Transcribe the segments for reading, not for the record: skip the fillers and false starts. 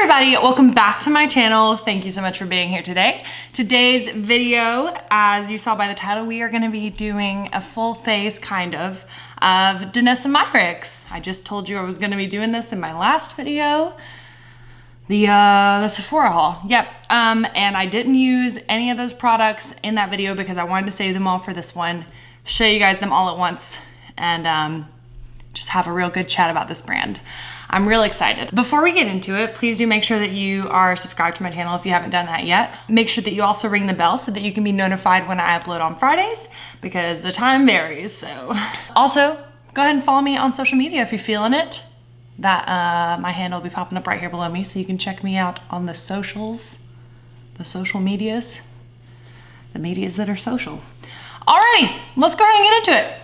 everybody, welcome back to my channel. Thank you so much for being here today. Today's video, as you saw by the title, we are gonna be doing a full face kind of Danessa Myricks. I just told you I was gonna be doing this in my last video, the Sephora haul. Yep, and I didn't use any of those products in that video because I wanted to save them all for this one, show you guys them all at once, and just have a real good chat about this brand. I'm real excited. Before we get into it, please do make sure that you are subscribed to my channel if you haven't done that yet. Make sure that you also ring the bell so that you can be notified when I upload on Fridays because the time varies, so. Also, go ahead and follow me on social media if you're feeling it. My handle will be popping up right here below me so you can check me out on the socials, the social medias, the medias that are social. Alrighty, let's go ahead and get into it.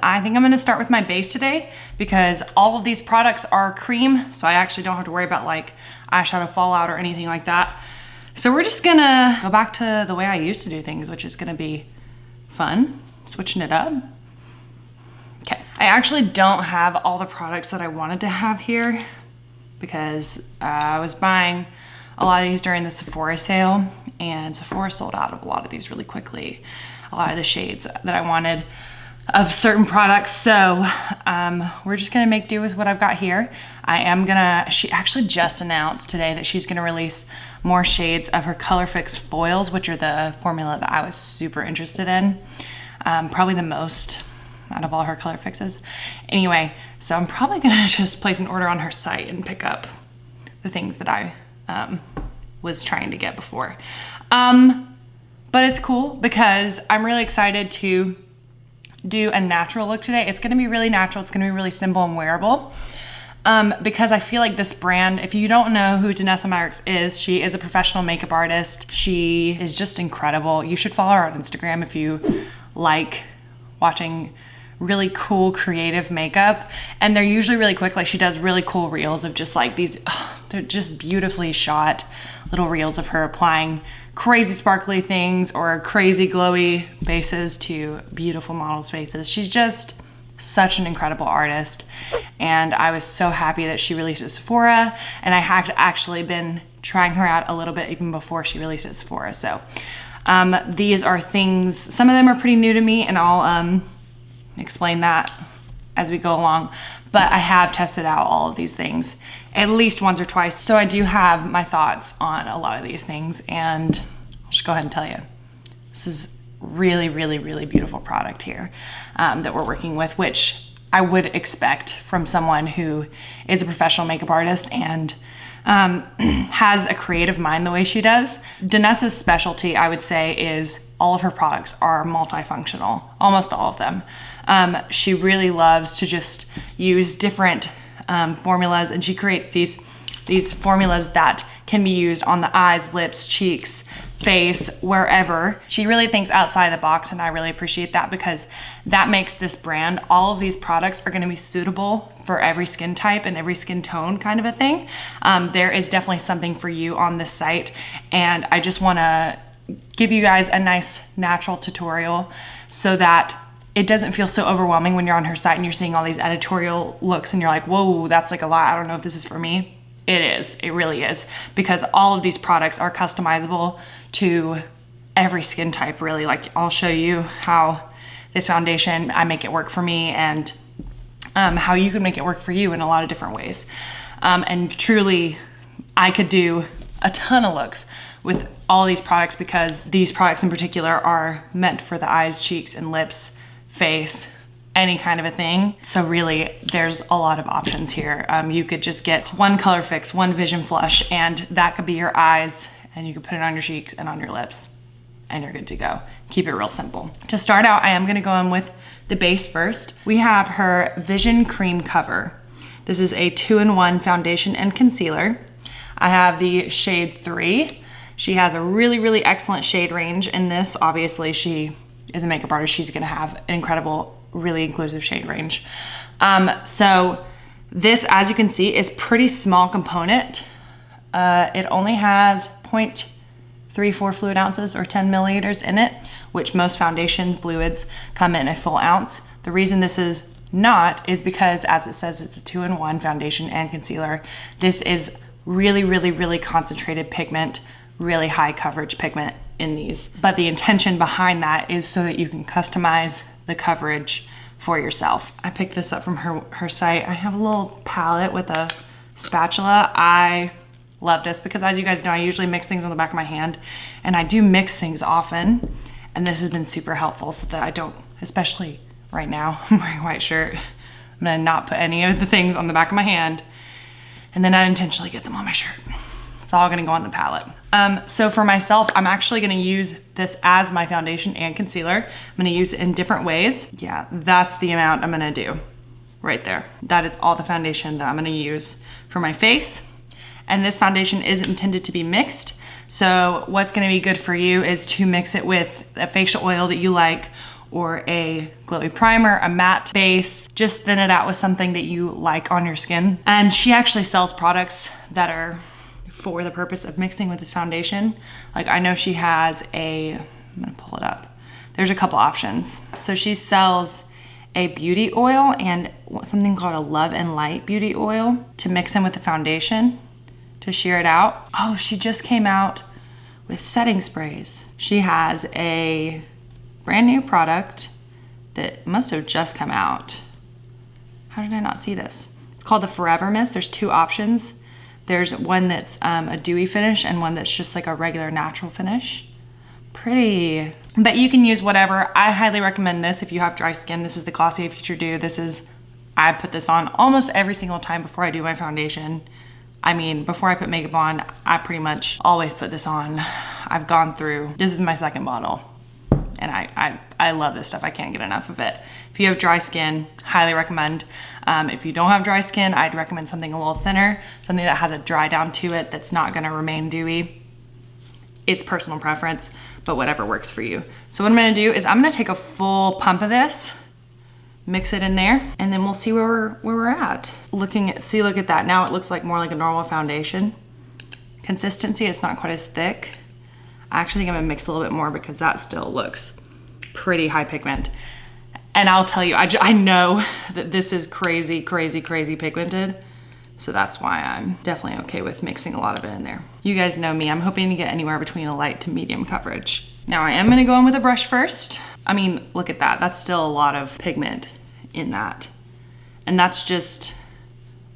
I think I'm gonna start with my base today because all of these products are cream, so I actually don't have to worry about like eyeshadow fallout or anything like that. So we're just gonna go back to the way I used to do things, which is gonna be fun, switching it up. Okay, I actually don't have all the products that I wanted to have here because I was buying a lot of these during the Sephora sale, and Sephora sold out of a lot of these really quickly, a lot of the shades that I wanted of certain products. So we're just gonna make do with what I've got here. She actually just announced today that she's gonna release more shades of her Colorfix foils, which are the formula that I was super interested in. Probably the most out of all her Colorfixes. Anyway, so I'm probably gonna just place an order on her site and pick up the things that I was trying to get before. But it's cool because I'm really excited to do a natural look today. It's gonna be really natural. It's gonna be really simple and wearable because I feel like this brand, if you don't know who Danessa Myricks is, she is a professional makeup artist. She is just incredible. You should follow her on Instagram if you like watching really cool creative makeup, and they're usually really quick. Like she does really cool reels of just like these, they're just beautifully shot little reels of her applying crazy sparkly things or crazy glowy bases to beautiful models' faces. She's just such an incredible artist, and I was so happy that she released at Sephora, and I had actually been trying her out a little bit even before she released at Sephora. So these are things, some of them are pretty new to me, and I'll explain that as we go along, but I have tested out all of these things at least once or twice, so I do have my thoughts on a lot of these things, and I'll just go ahead and tell you, this is really, really, really beautiful product here that we're working with, which I would expect from someone who is a professional makeup artist and has a creative mind the way she does. Danessa's specialty, I would say, is all of her products are multifunctional, almost all of them. She really loves to just use different formulas, and she creates these formulas that can be used on the eyes, lips, cheeks, face, wherever. She really thinks outside the box, and I really appreciate that because that makes this brand, all of these products are gonna be suitable for every skin type and every skin tone kind of a thing. There is definitely something for you on this site, and I just wanna give you guys a nice natural tutorial so that it doesn't feel so overwhelming when you're on her site and you're seeing all these editorial looks and you're like, whoa, that's like a lot. I don't know if this is for me. It is, it really is, because all of these products are customizable to every skin type, really. Like I'll show you how this foundation, I make it work for me, and how you can make it work for you in a lot of different ways. And truly, I could do a ton of looks with all these products because these products in particular are meant for the eyes, cheeks, and lips, face, any kind of a thing. So really, there's a lot of options here. You could just get one color fix, one vision flush, and that could be your eyes, and you could put it on your cheeks and on your lips, and you're good to go. Keep it real simple. To start out, I am gonna go in with the base first. We have her Vision Cream Cover. This is a 2-in-1 foundation and concealer. I have the shade 3. She has a really, really excellent shade range in this. Obviously, she is a makeup artist. She's gonna have an incredible, really inclusive shade range. So this, as you can see, is pretty small component. It only has 0.34 fluid ounces or 10 milliliters in it, which most foundation fluids come in a full ounce. The reason this is not is because, as it says, it's a 2-in-1 foundation and concealer. This is really, really, really concentrated pigment, really high coverage pigment in these. But the intention behind that is so that you can customize the coverage for yourself. I picked this up from her site. I have a little palette with a spatula. I love this because, as you guys know, I usually mix things on the back of my hand, and I do mix things often. And this has been super helpful so that I don't, especially right now, I'm wearing a white shirt. I'm gonna not put any of the things on the back of my hand and then unintentionally get them on my shirt. It's all gonna go on the palette. So for myself, I'm actually gonna use this as my foundation and concealer. I'm gonna use it in different ways. Yeah, that's the amount I'm gonna do right there. That is all the foundation that I'm gonna use for my face. And this foundation is intended to be mixed. So what's gonna be good for you is to mix it with a facial oil that you like, or a glowy primer, a matte base. Just thin it out with something that you like on your skin. And she actually sells products that are for the purpose of mixing with this foundation. Like, I know she has I'm gonna pull it up. There's a couple options. So she sells a beauty oil and something called a Love and Light beauty oil to mix in with the foundation to sheer it out. Oh, she just came out with setting sprays. She has a brand new product that must have just come out. How did I not see this? It's called the Forever Mist. There's two options. There's one that's a dewy finish and one that's just like a regular natural finish. Pretty, but you can use whatever. I highly recommend this if you have dry skin. This is the Glossier Future Dew. I put this on almost every single time before I do my foundation. I mean, before I put makeup on, I pretty much always put this on. I've gone through, this is my second bottle. And I love this stuff. I can't get enough of it. If you have dry skin, highly recommend. If you don't have dry skin, I'd recommend something a little thinner, something that has a dry down to it that's not gonna remain dewy. It's personal preference, but whatever works for you. So what I'm gonna do is I'm gonna take a full pump of this, mix it in there, and then we'll see where we're at. Look at that. Now it looks like more like a normal foundation. Consistency, it's not quite as thick. I actually think I'm gonna mix a little bit more because that still looks pretty high pigment. And I'll tell you, I know that this is crazy, crazy, crazy pigmented. So that's why I'm definitely okay with mixing a lot of it in there. You guys know me, I'm hoping to get anywhere between a light to medium coverage. Now I am gonna go in with a brush first. I mean, look at that. That's still a lot of pigment in that. And that's just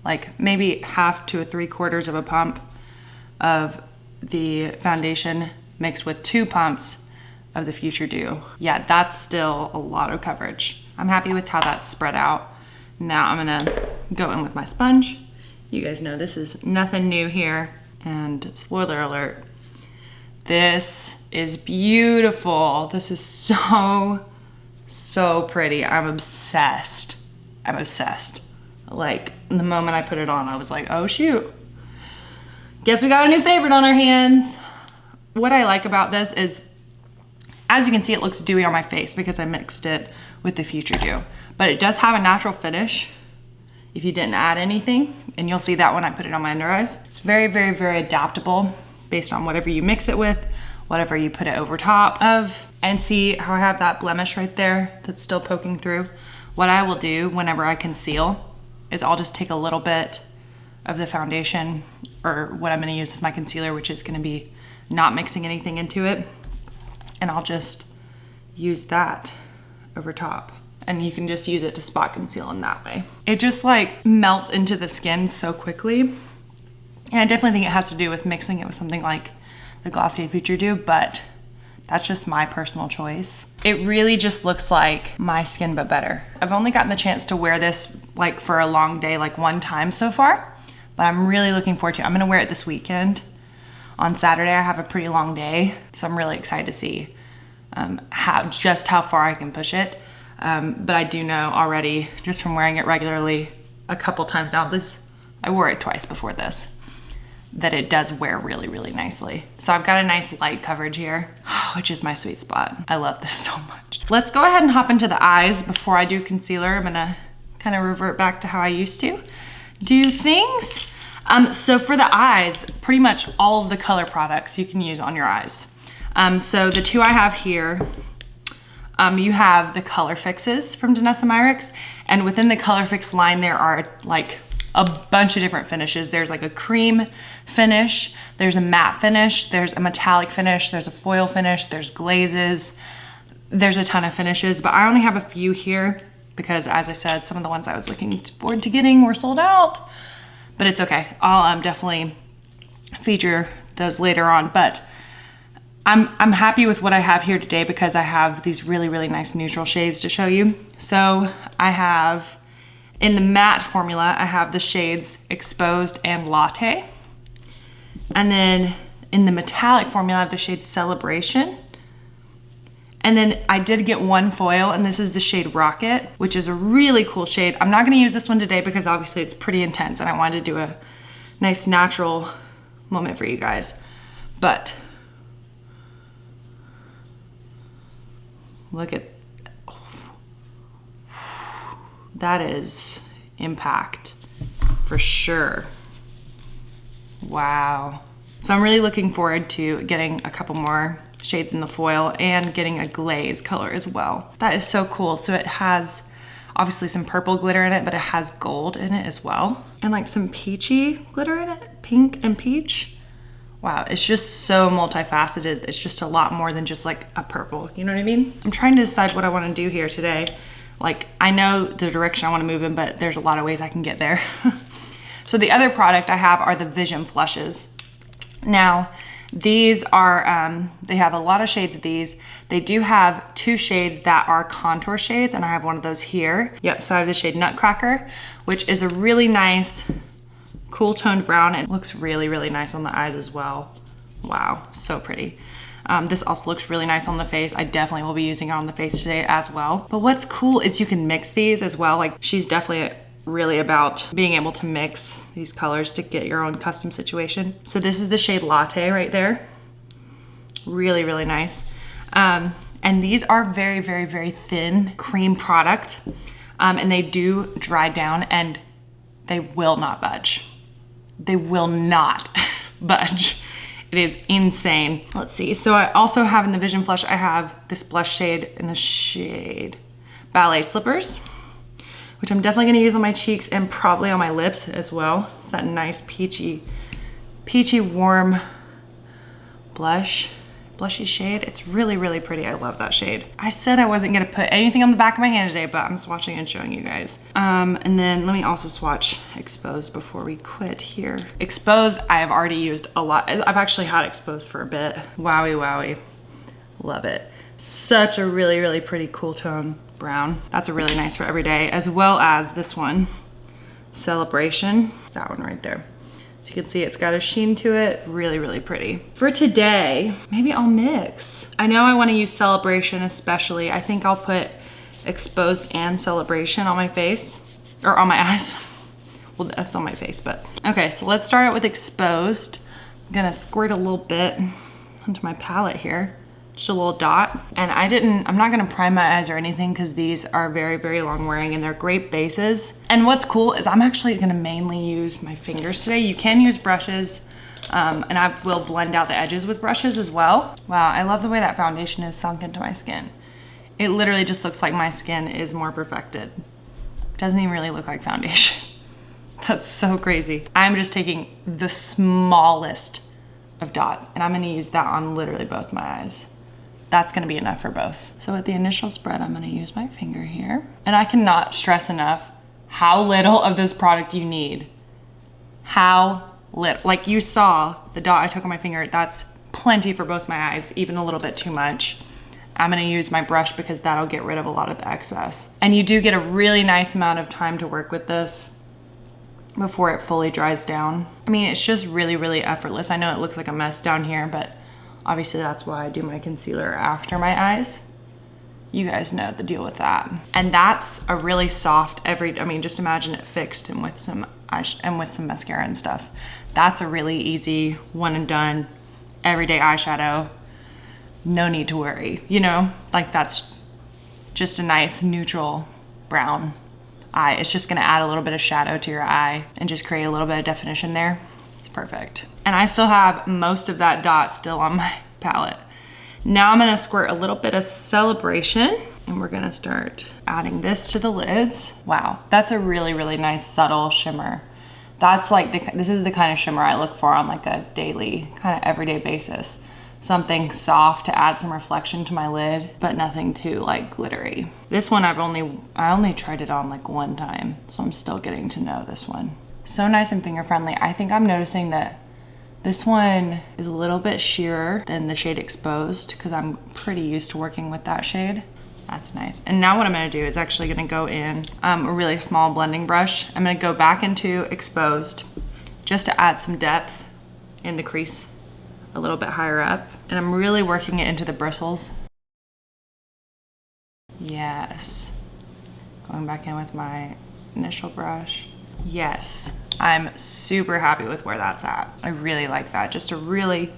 like maybe 1/2 to 3/4 of a pump of the foundation mixed with 2 pumps of the Future Dew. Yeah, that's still a lot of coverage. I'm happy with how that's spread out. Now I'm gonna go in with my sponge. You guys know this is nothing new here. And spoiler alert, this is beautiful. This is so, so pretty. I'm obsessed. I'm obsessed. Like, the moment I put it on, I was like, oh shoot. Guess we got a new favorite on our hands. What I like about this is, as you can see, it looks dewy on my face because I mixed it with the Future Dew. But it does have a natural finish if you didn't add anything, and you'll see that when I put it on my under eyes. It's very, very, very adaptable based on whatever you mix it with, whatever you put it over top of. And see how I have that blemish right there that's still poking through? What I will do whenever I conceal is I'll just take a little bit of the foundation, or what I'm gonna use as my concealer, which is gonna be not mixing anything into it, and I'll just use that over top. And you can just use it to spot conceal in that way. It just like melts into the skin so quickly. And I definitely think it has to do with mixing it with something like the Glossier Future Dew, but that's just my personal choice. It really just looks like my skin, but better. I've only gotten the chance to wear this like for a long day, like 1 time so far, but I'm really looking forward to it. I'm gonna wear it this weekend. On Saturday, I have a pretty long day, so I'm really excited to see how far I can push it. But I do know already, just from wearing it regularly a couple times now, I wore it twice before this, that it does wear really, really nicely. So I've got a nice light coverage here, which is my sweet spot. I love this so much. Let's go ahead and hop into the eyes before I do concealer. I'm gonna kind of revert back to how I used to do things. So for the eyes, pretty much all of the color products you can use on your eyes. So the 2 I have here, you have the Colorfixes from Danessa Myricks, and within the Colorfix line there are like a bunch of different finishes. There's like a cream finish, there's a matte finish, there's a metallic finish, there's a foil finish, there's glazes. There's a ton of finishes, but I only have a few here because, as I said, some of the ones I was looking forward to getting were sold out. But it's okay. I'll definitely feature those later on. But I'm happy with what I have here today because I have these really, really nice neutral shades to show you. So I have, in the matte formula, I have the shades Exposed and Latte. And then in the metallic formula, I have the shade Celebration. And then I did get one foil, and this is the shade Rocket, which is a really cool shade. I'm not gonna use this one today because obviously it's pretty intense and I wanted to do a nice natural moment for you guys. But look at, that is impact for sure. Wow. So I'm really looking forward to getting a couple more shades in the foil and getting a glaze color as well. That is so cool. So it has obviously some purple glitter in it, but it has gold in it as well. And like some peachy glitter in it, pink and peach. Wow, it's just so multifaceted. It's just a lot more than just like a purple, you know what I mean? I'm trying to decide what I wanna do here today. Like, I know the direction I wanna move in, but there's a lot of ways I can get there. So the other product I have are the Vision Flushes. Now, these are, they have a lot of shades of these. They do have 2 shades that are contour shades, and I have one of those here. Yep, so I have the shade Nutcracker, which is a really nice, cool toned brown. It looks really, really nice on the eyes as well. Wow, so pretty. This also looks really nice on the face. I definitely will be using it on the face today as well. But what's cool is you can mix these as well. Like, she's definitely really about being able to mix these colors to get your own custom situation. So this is the shade Latte right there. Really, really nice. And these are very, very, very thin cream product. And they do dry down and they will not budge. They will not budge. It is insane. Let's see. So I also have in the Vision Flush, I have this blush shade in the shade Ballet Slippers, which I'm definitely gonna use on my cheeks and probably on my lips as well. It's that nice peachy warm blushy shade. It's really, really pretty. I love that shade. I said I wasn't gonna put anything on the back of my hand today, but I'm swatching and showing you guys. And then let me also swatch Exposed before we quit here. Exposed, I have already used a lot. I've actually had Exposed for a bit. Wowie, wowie, love it. Such a really, really pretty cool tone brown. That's a really nice for every day, as well as this one, Celebration. That one right there. So you can see it's got a sheen to it. Really, really pretty. For today, maybe I'll mix. I know I want to use Celebration especially. I think I'll put Exposed and Celebration on my face, or on my eyes. Well, that's on my face, but. Okay, so let's start out with Exposed. I'm gonna squirt a little bit onto my palette here. Just a little dot. And I'm not gonna prime my eyes or anything because these are very, very long wearing and they're great bases. And what's cool is I'm actually gonna mainly use my fingers today. You can use brushes and I will blend out the edges with brushes as well. Wow, I love the way that foundation is sunk into my skin. It literally just looks like my skin is more perfected. Doesn't even really look like foundation. That's so crazy. I'm just taking the smallest of dots and I'm gonna use that on literally both my eyes. That's gonna be enough for both. So at the initial spread, I'm gonna use my finger here. And I cannot stress enough how little of this product you need. How little, like you saw the dot I took on my finger, that's plenty for both my eyes, even a little bit too much. I'm gonna use my brush because that'll get rid of a lot of the excess. And you do get a really nice amount of time to work with this before it fully dries down. I mean, it's just really, really effortless. I know it looks like a mess down here, but obviously that's why I do my concealer after my eyes. You guys know the deal with that. And that's a really soft I mean, just imagine it fixed and with some mascara and stuff. That's a really easy one and done everyday eyeshadow. No need to worry, you know? Like that's just a nice neutral brown eye. It's just gonna add a little bit of shadow to your eye and just create a little bit of definition there. It's perfect. And I still have most of that dot still on my palette. Now I'm gonna squirt a little bit of Celebration and we're gonna start adding this to the lids. Wow, that's a really, really nice subtle shimmer. That's like, this is the kind of shimmer I look for on like a daily, kind of everyday basis. Something soft to add some reflection to my lid, but nothing too like glittery. This one I only tried it on like one time, so I'm still getting to know this one. So nice and finger friendly. I think I'm noticing that this one is a little bit sheerer than the shade Exposed because I'm pretty used to working with that shade. That's nice. And now what I'm gonna do is actually gonna go in a really small blending brush. I'm gonna go back into Exposed just to add some depth in the crease a little bit higher up. And I'm really working it into the bristles. Yes. Going back in with my initial brush. Yes, I'm super happy with where that's at. I really like that. Just a really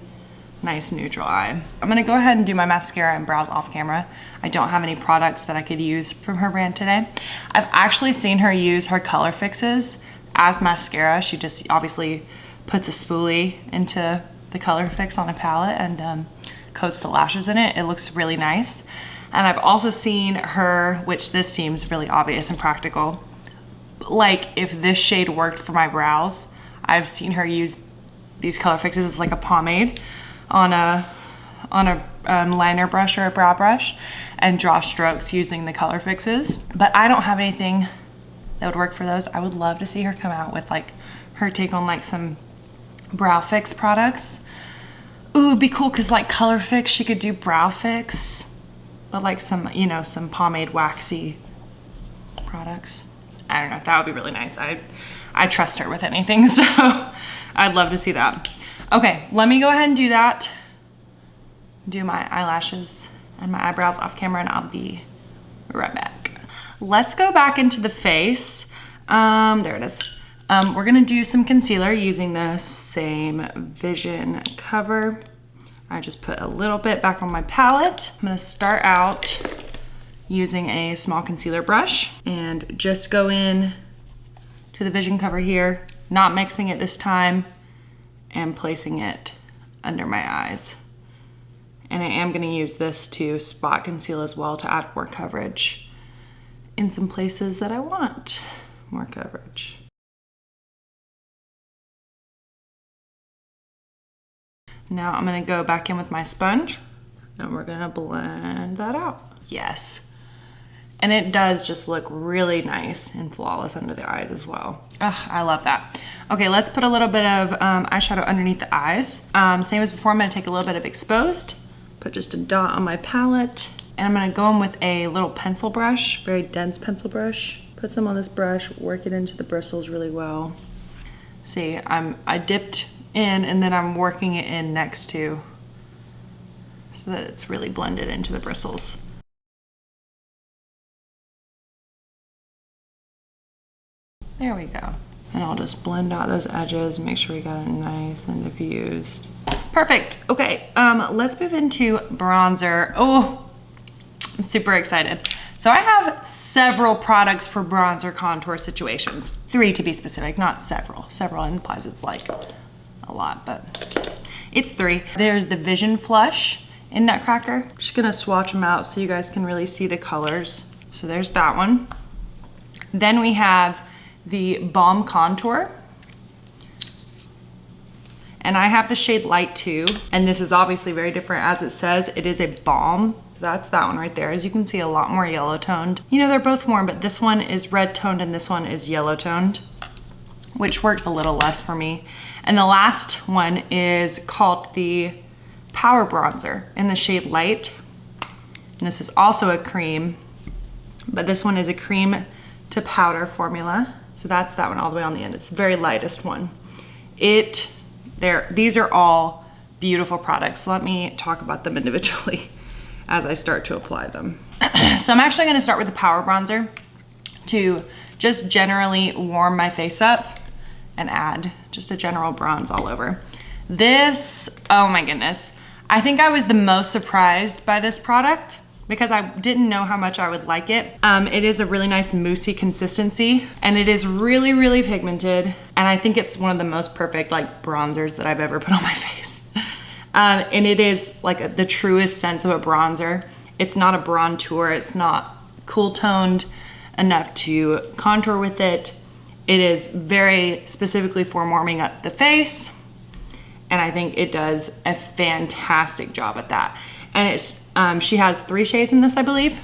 nice neutral eye. I'm gonna go ahead and do my mascara and brows off camera. I don't have any products that I could use from her brand today. I've actually seen her use her color fixes as mascara. She just obviously puts a spoolie into the color fix on a palette and coats the lashes in it. It looks really nice. And I've also seen her, which this seems really obvious and practical, like if this shade worked for my brows, I've seen her use these color fixes as like a pomade on a liner brush or a brow brush and draw strokes using the color fixes. But I don't have anything that would work for those. I would love to see her come out with like her take on like some brow fix products. Ooh, it'd be cool because like color fix, she could do brow fix, but like some, you know, some pomade waxy products. I don't know, that would be really nice. I trust her with anything, so I'd love to see that. Okay, let me go ahead and do that. Do my eyelashes and my eyebrows off camera and I'll be right back. Let's go back into the face. There it is. We're gonna do some concealer using the same Vision cover. I just put a little bit back on my palette. I'm gonna start out using a small concealer brush and just go in to the Vision cover here, not mixing it this time, and placing it under my eyes. And I am gonna use this to spot conceal as well to add more coverage in some places that I want more coverage. Now I'm gonna go back in with my sponge and we're gonna blend that out. Yes. And it does just look really nice and flawless under the eyes as well. Ugh, I love that. Okay, let's put a little bit of eyeshadow underneath the eyes. Same as before, I'm gonna take a little bit of Exposed, put just a dot on my palette, and I'm gonna go in with a little pencil brush, very dense pencil brush. Put some on this brush, work it into the bristles really well. See, I dipped in and then I'm working it in next to so that it's really blended into the bristles. There we go. And I'll just blend out those edges, make sure we got it nice and diffused. Perfect, okay, let's move into bronzer. Oh, I'm super excited. So I have several products for bronzer contour situations. 3 to be specific, not several. Several implies it's like a lot, but it's 3. There's the Vision Flush in Nutcracker. I'm just gonna swatch them out so you guys can really see the colors. So there's that one. Then we have the Balm Contour. And I have the shade Light 2, and this is obviously very different. As it says, it is a balm. That's that one right there. As you can see, a lot more yellow toned. You know, they're both warm, but this one is red toned and this one is yellow toned, which works a little less for me. And the last one is called the Power Bronzer in the shade Light. And this is also a cream, but this one is a cream to powder formula. So that's that one all the way on the end. It's the very lightest one. These are all beautiful products. Let me talk about them individually as I start to apply them. So I'm actually gonna start with the Power Bronzer to just generally warm my face up and add just a general bronze all over. This, oh my goodness. I think I was the most surprised by this product because I didn't know how much I would like it. It is a really nice moussey consistency and it is really, really pigmented. And I think it's one of the most perfect like bronzers that I've ever put on my face. And it is like the truest sense of a bronzer. It's not a bronzer, it's not cool toned enough to contour with it. It is very specifically for warming up the face, and I think it does a fantastic job at that. And it's she has 3 shades in this, I believe.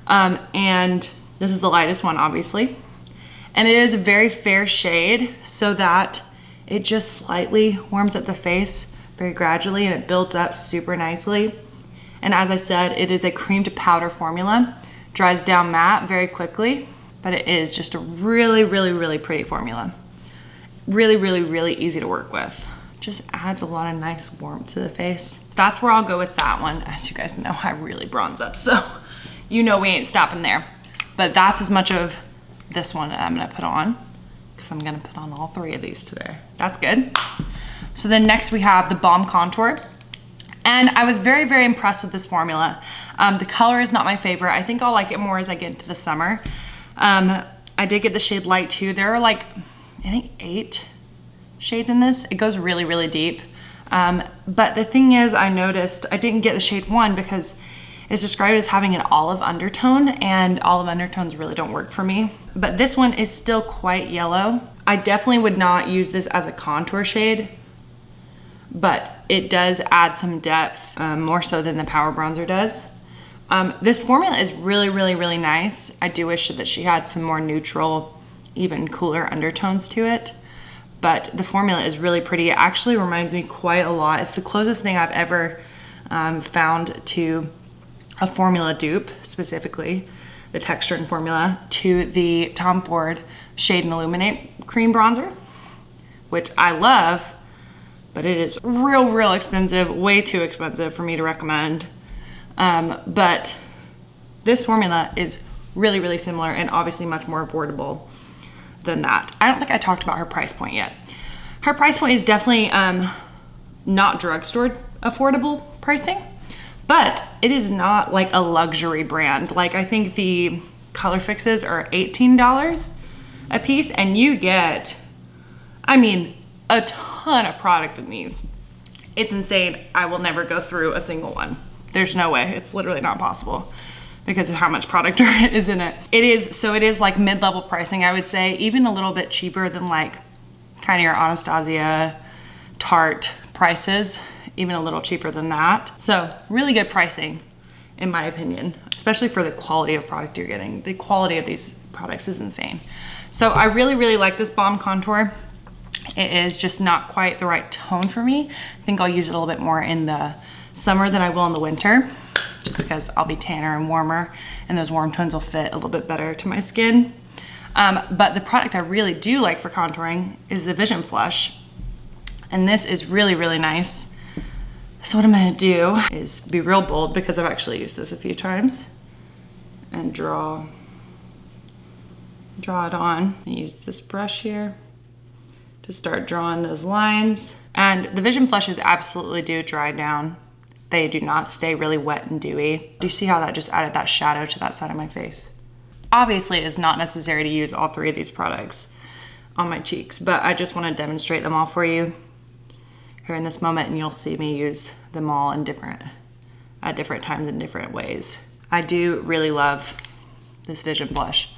And this is the lightest one, obviously. And it is a very fair shade so that it just slightly warms up the face very gradually, and it builds up super nicely. And as I said, it is a cream to powder formula. Dries down matte very quickly, but it is just a really, really, really pretty formula. Really, really, really easy to work with. Just adds a lot of nice warmth to the face. That's where I'll go with that one. As you guys know, I really bronze up, so you know we ain't stopping there. But that's as much of this one I'm gonna put on, because I'm gonna put on all 3 of these today. That's good. So then next we have the Balm Contour. And I was very, very impressed with this formula. The color is not my favorite. I think I'll like it more as I get into the summer. I did get the shade Light too. There are like, I think 8 shades in this. It goes really, really deep. But the thing is, I noticed I didn't get the shade 1 because it's described as having an olive undertone, and olive undertones really don't work for me. But this one is still quite yellow. I definitely would not use this as a contour shade, but it does add some depth, more so than the Power Bronzer does. This formula is really, really, really nice. I do wish that she had some more neutral, even cooler undertones to it, but the formula is really pretty. It actually reminds me quite a lot. It's the closest thing I've ever found to a formula dupe, specifically the texture and formula, to the Tom Ford Shade and Illuminate Cream Bronzer, which I love, but it is real, real expensive, way too expensive for me to recommend. But this formula is really, really similar and obviously much more affordable than that. I don't think I talked about her price point yet. Her price point is definitely not drugstore affordable pricing, but it is not like a luxury brand. Like, I think the Colorfixes are $18 a piece, and you get, I mean, a ton of product in these. It's insane. I will never go through a single one. There's no way. It's literally not possible because of how much product is in it. It is like mid-level pricing, I would say, even a little bit cheaper than like kind of your Anastasia Tarte prices, even a little cheaper than that. So really good pricing, in my opinion, especially for the quality of product you're getting. The quality of these products is insane. So I really, really like this Balm Contour. It is just not quite the right tone for me. I think I'll use it a little bit more in the summer than I will in the winter, just because I'll be tanner and warmer, and those warm tones will fit a little bit better to my skin. But the product I really do like for contouring is the Vision Flush. And this is really, really nice. So what I'm gonna do is be real bold, because I've actually used this a few times, and draw it on. I use this brush here to start drawing those lines. And the Vision Flushes absolutely do dry down. They do not stay really wet and dewy. Do you see how that just added that shadow to that side of my face? Obviously, it's not necessary to use all 3 of these products on my cheeks, but I just want to demonstrate them all for you here in this moment, and you'll see me use them all in at different times in different ways. I do really love this Vision Blush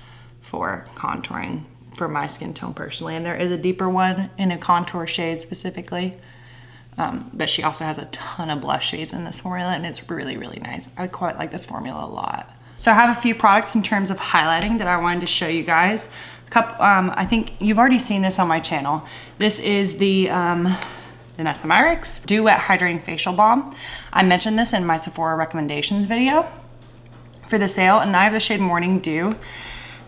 for contouring for my skin tone personally, and there is a deeper one in a contour shade specifically, but she also has a ton of blush shades in this formula, and it's really, really nice. I quite like this formula a lot. So I have a few products in terms of highlighting that I wanted to show you guys. I think you've already seen this on my channel. This is the Danessa Myricks Dew Wet Hydrating Facial Balm. I mentioned this in my Sephora recommendations video for the sale, and I have the shade Morning Dew.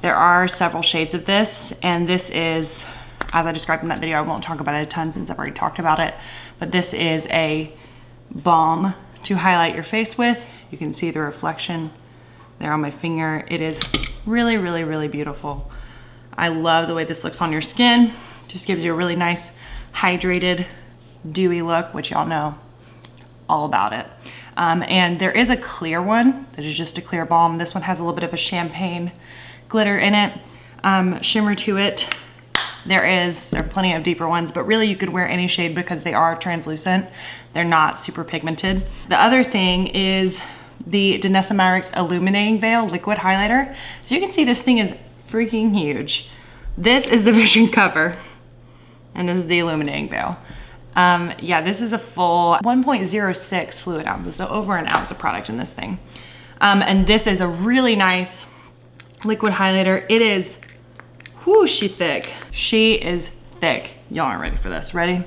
There are several shades of this, and this is, as I described in that video, I won't talk about it a ton since I've already talked about it, but this is a balm to highlight your face with. You can see the reflection there on my finger. It is really, really, really beautiful. I love the way this looks on your skin. Just gives you a really nice hydrated, dewy look, which y'all know all about it. And there is a clear one that is just a clear balm. This one has a little bit of a champagne glitter in it, shimmer to it. There are plenty of deeper ones, but really you could wear any shade because they are translucent. They're not super pigmented. The other thing is the Danessa Myricks Illuminating Veil Liquid Highlighter. So you can see this thing is freaking huge. This is the Vision cover, and this is the Illuminating veil. Yeah, this is a full 1.06 fluid ounces, so over an ounce of product in this thing. And this is a really nice liquid highlighter. It is, whoo, she thick. She is thick. Y'all aren't ready for this. Ready?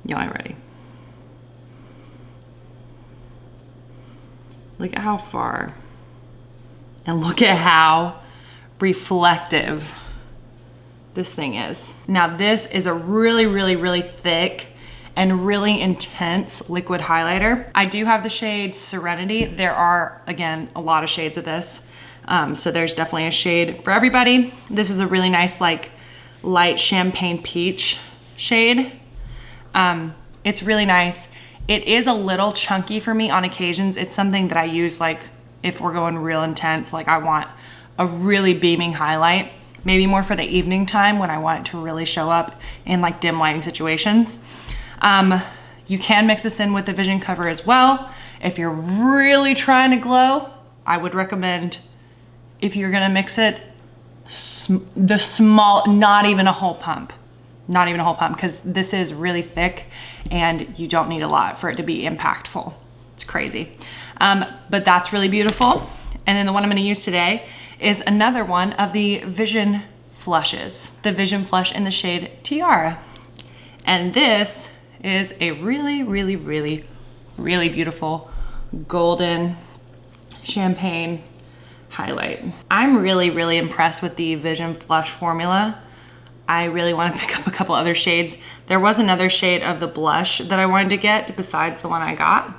Y'all ain't ready. Look at how far. And look at how reflective this thing is. Now this is a really, really, really thick and really intense liquid highlighter. I do have the shade Serenity. There are, again, a lot of shades of this. So there's definitely a shade for everybody. This is a really nice, like, light champagne peach shade. It's really nice. It is a little chunky for me on occasions. It's something that I use, like, if we're going real intense, like I want a really beaming highlight, maybe more for the evening time when I want it to really show up in like dim lighting situations. You can mix this in with the Vision cover as well. If you're really trying to glow, I would recommend, if you're gonna mix it, the small, not even a whole pump, because this is really thick and you don't need a lot for it to be impactful. It's crazy. But that's really beautiful. And then the one I'm gonna use today is another one of the Vision Flushes. The Vision Flush in the shade Tiara. And this is a really, really, really, really beautiful golden champagne highlight. I'm really, really impressed with the Vision Flush formula. I really want to pick up a couple other shades. There was another shade of the blush that I wanted to get besides the one I got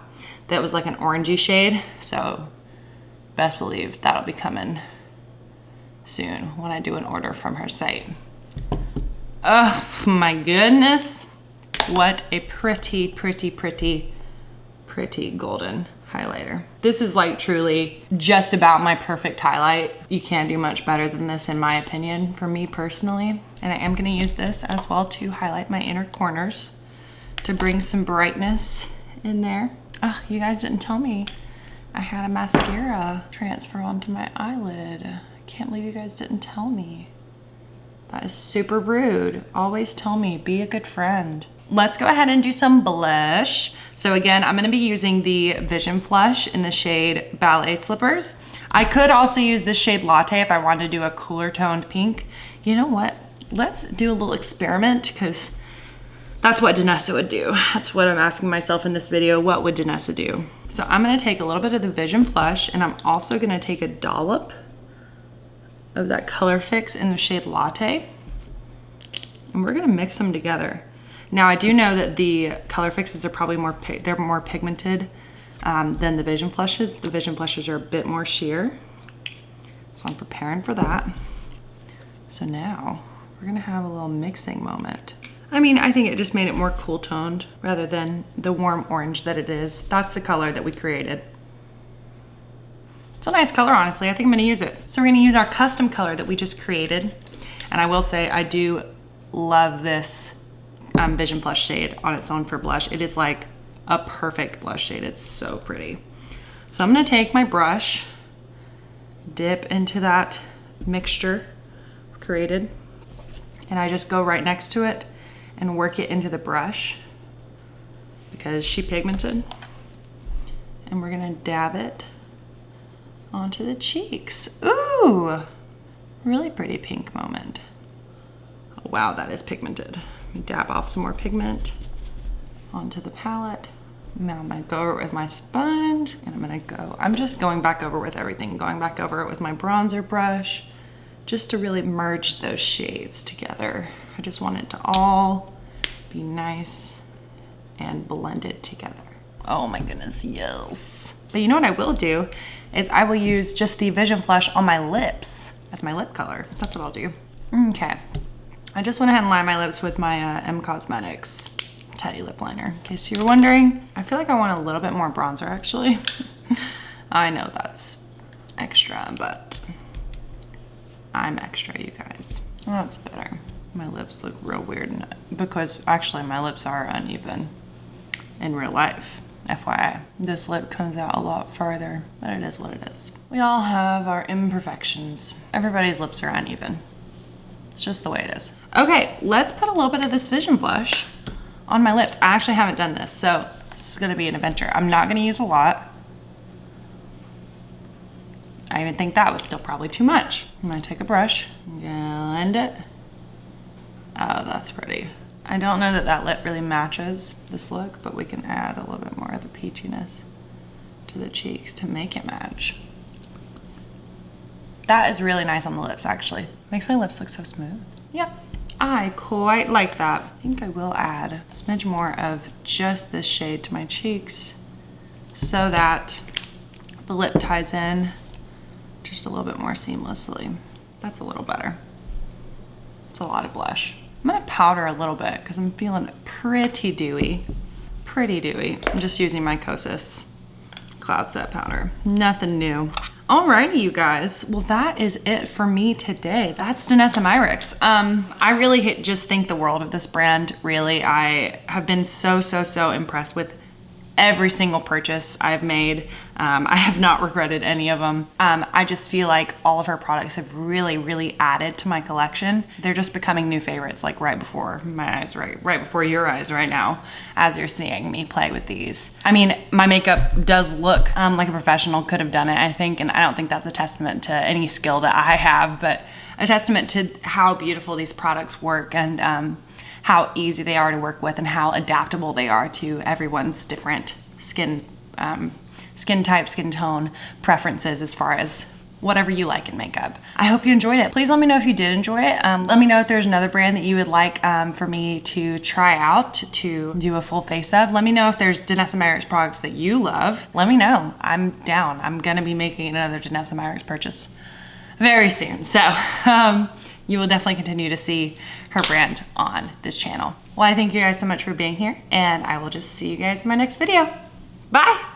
that was like an orangey shade. So best believe that'll be coming soon when I do an order from her site. Oh my goodness. What a pretty, pretty, pretty, pretty golden highlighter. This is like truly just about my perfect highlight. You can't do much better than this in my opinion, for me personally. And I am gonna use this as well to highlight my inner corners to bring some brightness in there. Oh, you guys didn't tell me I had a mascara transfer onto my eyelid. I can't believe you guys didn't tell me. That is super rude. Always tell me, be a good friend. Let's go ahead and do some blush. So again, I'm gonna be using the Vision Flush in the shade Ballet Slippers. I could also use this shade Latte if I wanted to do a cooler toned pink. You know what? Let's do a little experiment, because that's what Danessa would do. That's what I'm asking myself in this video. What would Danessa do? So I'm gonna take a little bit of the Vision Flush, and I'm also gonna take a dollop of that Colorfix in the shade Latte, and we're gonna mix them together. Now I do know that the Colorfixes are probably more pigmented than the Vision Flushes. The Vision Flushes are a bit more sheer, so I'm preparing for that. So now we're gonna have a little mixing moment. I mean, I think it just made it more cool toned rather than the warm orange that it is. That's the color that we created. It's a nice color, honestly. I think I'm gonna use it. So we're gonna use our custom color that we just created. And I will say, I do love this Vision Flush shade on its own for blush. It is like a perfect blush shade. It's so pretty. So I'm gonna take my brush, dip into that mixture created, and I just go right next to it and work it into the brush because she pigmented. And we're gonna dab it onto the cheeks. Ooh, really pretty pink moment. Oh, wow, that is pigmented. Let me dab off some more pigment onto the palette. Now I'm gonna go over it with my sponge, and I'm just going back over with everything, going back over it with my bronzer brush, just to really merge those shades together. I just want it to all be nice and blended together. Oh my goodness, yes. But you know what I will do is I will use just the Vision Flush on my lips as my lip color. That's what I'll do. Okay, I just went ahead and lined my lips with my M Cosmetics Teddy Lip Liner. In case you were wondering, I feel like I want a little bit more bronzer actually. I know that's extra, but I'm extra, you guys. Well, that's better. My lips look real weird because actually my lips are uneven in real life. FYI, this lip comes out a lot farther, but it is what it is. We all have our imperfections. Everybody's lips are uneven. It's just the way it is. Okay, let's put a little bit of this Vision Blush on my lips. I actually haven't done this, so this is gonna be an adventure. I'm not gonna use a lot. I even think that was still probably too much. I'm gonna take a brush, blend it. Oh, that's pretty. I don't know that that lip really matches this look, but we can add a little bit more of the peachiness to the cheeks to make it match. That is really nice on the lips, actually. Makes my lips look so smooth. Yep, I quite like that. I think I will add a smidge more of just this shade to my cheeks so that the lip ties in just a little bit more seamlessly. That's a little better. It's a lot of blush. I'm gonna powder a little bit because I'm feeling pretty dewy. Pretty dewy. I'm just using my Kosas Cloud Set powder. Nothing new. Alrighty, you guys. Well, that is it for me today. That's Danessa Myricks. I really just think the world of this brand, really. I have been so impressed with every single purchase I've made. I have not regretted any of them. I just feel like all of her products have really added to my collection. They're just becoming new favorites, like right before my eyes, right before your eyes right now, as you're seeing me play with these. I mean, my makeup does look like a professional could have done it, I think, and I don't think that's a testament to any skill that I have, but a testament to how beautiful these products work and how easy they are to work with and how adaptable they are to everyone's different skin type, skin tone preferences as far as whatever you like in makeup. I hope you enjoyed it. Please let me know if you did enjoy it. Let me know if there's another brand that you would like for me to try out, to do a full face of. Let me know if there's Danessa Myricks products that you love. Let me know. I'm down. I'm gonna be making another Danessa Myricks purchase very soon. So you will definitely continue to see her brand on this channel. Well, I thank you guys so much for being here, and I will just see you guys in my next video. Bye.